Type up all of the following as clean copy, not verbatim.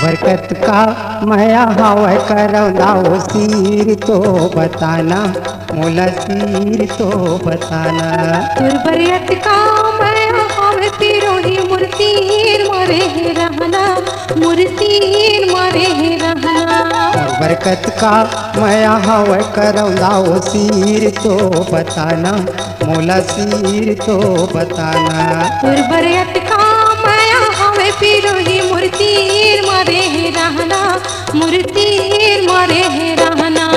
बरकत का माया हवै करौदाओ सिर तो बताना, मोला सिर तो बताना। तुरबरियत का माया हवे पिरोही मूर्ति मारे है रहना, मूर्ति मारे है रहना। बरकत का माया हवै करौदाओ सिर तो बताना, मोला सिर तो बताना। तुरबरियत का माया हवे पिरोही मूर्ति मारे है रहना, मूर्ति मारे है रहना।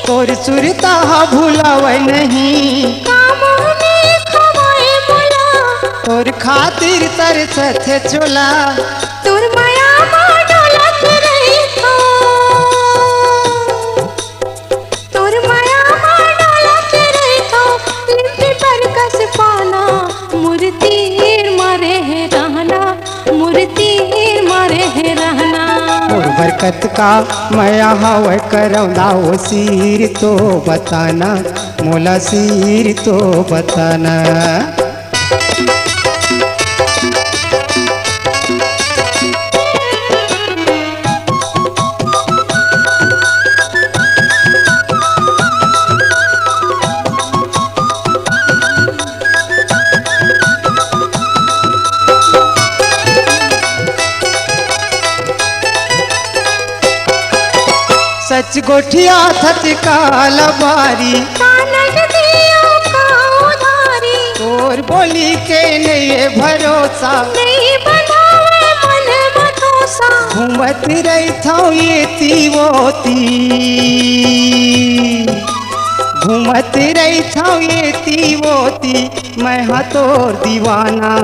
तोर सुरता भुलावे नहीं, काम में खवाए बोला तोर खातिर तरसथे चोला। तोर माया डोलत रही थो, तोर माया डोलत रही थो। लिपि पर कस पाना, मूर्ति मारे है रहना, मूर्ति मारे है रहना। और बरकत का माया हवै करौदाओ सिर तो बताना, मोला सिर तो बताना। सच गोठिया थत काल बारी, कानन दियो का उधारी। तोर बोली के नहीं भरोसा, नहीं बनावे मन मधोसा। घूमत रही था ये तीवोती, घूमत रही था ये तीवोती। मैं हाँ तोर दीवाना,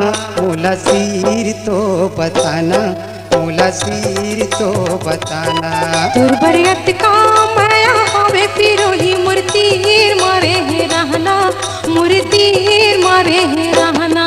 मोला सिर तो बताना, मोला सिर तो बताना। दुर्बरियत का माया हवे पिरोही मूर्ति मारे है रहना, मूर्ति मारे है रहना।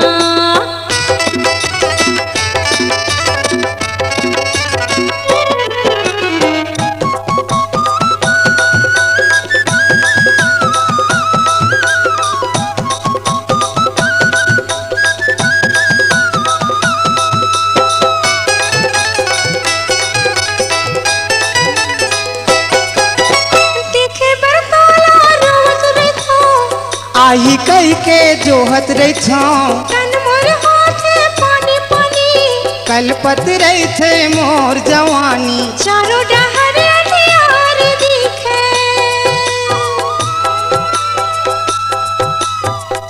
आही कही के जोहत रही छाओ, तन मोर हाथे पानी पानी। कलपत रही थे मोर जवानी। चारों डहर अंधियार दिखे,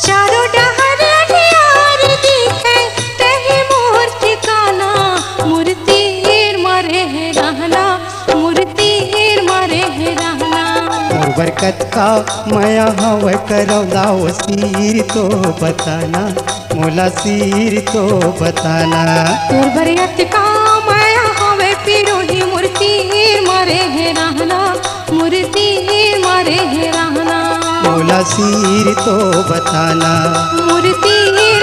चारों डहर अंधियार दिखे। तही मोर ठिकाना, मूर्ति मारे है रहना, मूर्ति मारे है रहना। और बरकत का माया हवै करौदाओ सिर तो बताना, मोला सिर तो बताना। दुर्बरियत का माया हवे पिरोही मूर्ति मारे है रहना, मूर्ति मारे है रहना। मोला सिर तो बताना, मूर्ति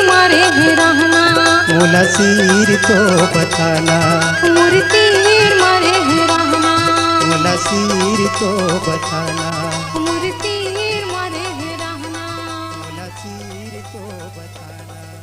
मारे है रहना, मोला सिर तो बताना, मूर्ति मारे है रहना। मोला सिर तो बताना, मूर्ति मारे है रहना। मोला सिर तो बताना।